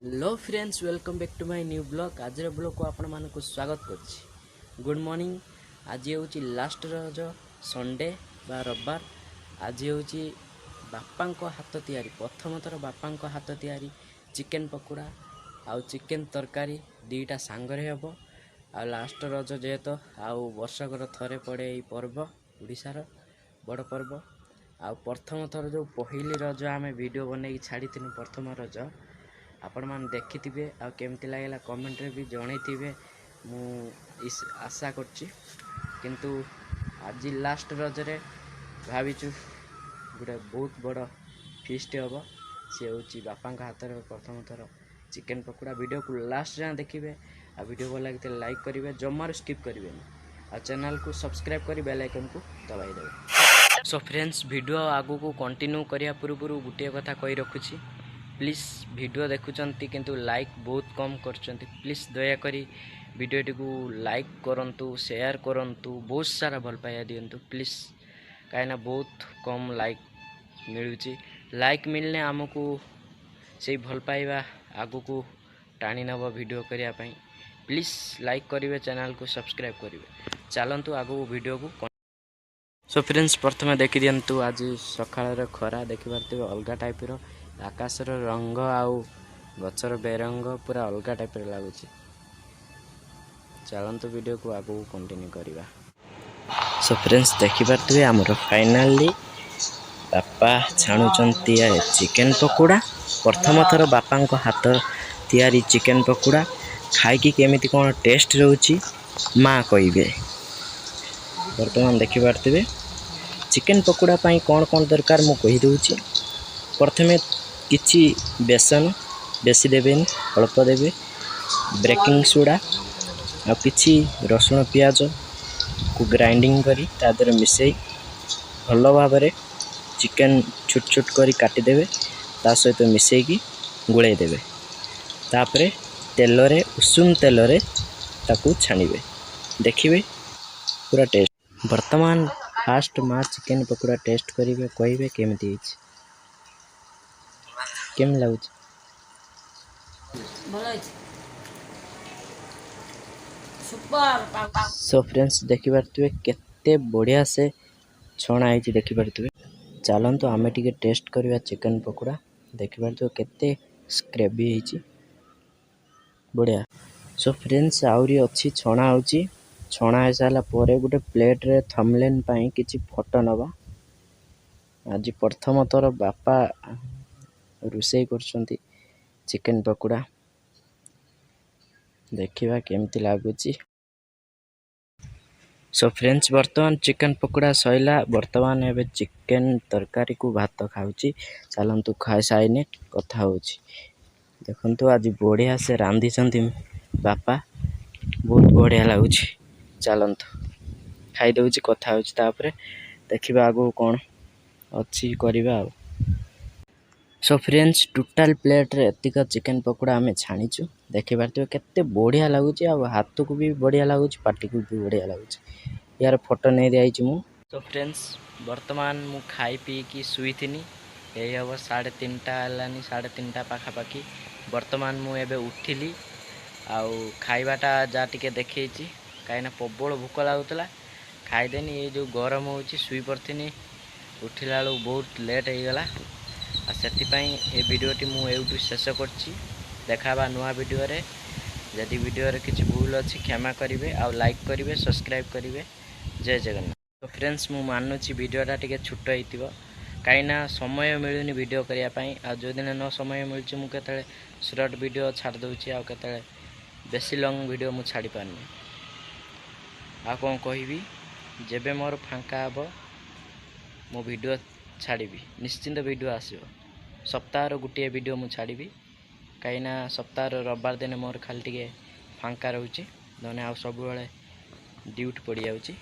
Hello friends, welcome back to my new blog. आज blog को आपण मानक स्वागत कर गुड मॉर्निंग। आज हूँ लास्ट रज संडे बा रविवार। आज हूँ बापा हाथ तैयारी प्रथम थर बापा हाथ तैयारी चिकेन पकोड़ा आउ चिकेन तरकारी दुईटा सांगरे हम। आ लास्ट रज जेहेतु आउ वर्षकर थरे पड़े ये पर्व ओडिशार बड़ पर्व। आ प्रथम थर जो पहली रज आम वीडियो बनई छाड़ी प्रथम रज आपण मैंने देखि आ केमती लगे कमेंट रे भी जनइथिबे मु आशा किंतु आज लास्ट रजरे भाविचु गोटे बहुत बड़ फीस्ट हम। सी हूँ बापा हाथ में प्रथम थर चिकेन पकोड़ा। वीडियो को लास्ट जाए देखिए। आ वीडियो भल लगे लाइक करेंगे, जमार स्किप करेंगे। आ चैनल को सब्सक्राइब कर बेल आइकन को दबाई देवे। सो फ्रेंड्स, वीडियो आगु को कंटिन्यू करिया पूर्व गोटे कथा कही रखुची। प्लीज वीडियो देखुचंती किंतु लाइक बहुत कम करचंती। प्लीज दयाकोरी वीडियोटी को लाइक करंतु, शेयर करंतु, बहुत सारा भल पाया दियंतु प्लीज। कहीं बहुत कम लाइक मिलूची। लाइक मिलने आमको से भल पाइबा आगु को टाणी नब वीडियो करिया पई। प्लीज लाइक करिवे, चैनल को सब्सक्राइब करिवे। चलंतु आगु वीडियो को। सो फ्रेंड्स, प्रथमे देखि दियंतु आज सकाळ खरा देखि पारते अलगा टाइप रो आकाशर रंग आउ गचर बेरंग पूरा अलगा टाइप लगुच। चलतु वीडियो को आगू कंटिन्यू करवा। सो फ्रेंड्स, देखिपे आमर फाइनाली बापा छाणुचंती चिकेन पकोड़ा। प्रथम थर बापा हाथ तैयारी चिकेन पकोड़ा खाई केमिति कौन टेस्ट रोची माँ कहे। बर्तमान देखिपे चिकेन पकोड़ा पाई कौन कौन दरकार मु कहीदे। प्रथमे किछि बेसन बेसी देवेनि, अल्प देवे, बेकिंग सोडा आ किछि रसुण पियाज को ग्राइंडिंग करी तादर मिसई भल भाव चिकेन छोट छोट करी काटिदेवे। ता सहित मिसईकी गोले देवे। तापरे तेलरे उषुम तेलरे ताकू छाणिबे। देखिबे पूरा टेस्ट। वर्तमान फास्ट माँ चिकेन पकोड़ा टेस्ट करिवे, कहिबे केमिति हिच केम लागुच। सो फ्रेंड्स, देखि पारथिबे केते बढ़िया से छणा है देखि पारथिबे। चलंतु आमे टिके टेस्ट करवा चिकेन पकोड़ा। देखि पारथिबे केते स्क्रेवी है बढ़िया। सो फ्रेंड्स, आउरी अच्छी छणा होची। छणा है साला पोरे गुटे प्लेट रे थंबनेल पई किछि फोटो नबा। आज प्रथम थर बापा रुसई करछंती चिकेन पकोड़ा। देखिबा केमती लागुची। सो फ्रेंड्स, वर्तमान चिकेन पकोड़ा सैला। वर्तमान एबे चिकेन तरकारी को भात खाऊची। चलंतु खाई साइने कथा होची। देखंतु आज बढ़िया से रांधी छंती बापा, बहुत बढ़िया लागुची। चलंतु खाई दउची, कथा होची। तापरे देखिबा आगो कोन अच्छी करबा। सो फ्रेंड्स, टोटाल प्लेट रे एतिका चिकेन पकोड़ा आमे छाणीचु। देखि पारथिबे केते बढ़िया लागुची। आ हाथ को भी बढ़िया लागुची, पार्टी को भी बढ़िया लागुची। यार फोटो नहीं दिखाई मु। तो फ्रेंड्स, वर्तमान मु खाई पी की सुई थिनी। यही हम 3:30 हलानी, 3:30 पाखापाखि। वर्तमान मु एबे उठिली। आउ खाइबाटा जा टिके देखैची काइना प्रबल भूक लागुतला। खाइदेनी। ये जो गरम होची सुई पड़थिनी, उठिला बेलू बहुत लेट हो गला। आ सेतिपाई ए वीडियोटी मु एउटू शेष करछि। देखाबा नुआ वीडियो रे। यदि वीडियो रे किछि भूल अछि क्षमा करिवे, आ लाइक करिवे, सब्सक्राइब करिवे। जय जगन्नाथ। तो फ्रेंड्स, मु मानुछि वीडियोटा टिके छोट होइतिबो काइना समय मिलुनी वीडियो करिया पई। आ जो दिन न समय मिलछि मु केतळे शॉर्ट वीडियो छाड़ दउछि, आ केतळे बेसी लॉन्ग वीडियो मु छाड़ी पारनी। आ कोन कहिबी, जेबे मोर फांका हबो मो वीडियो छाड़ीबी। निश्चिंत वीडियो आसीबो। सप्ताह गोटे वीडियो मु छाड़ीबी कहीं सप्ताह रविवार दिन मोर खाली टिके फांका रोचे। नने आ सब ड्यूटी पड़ जाऊँगी।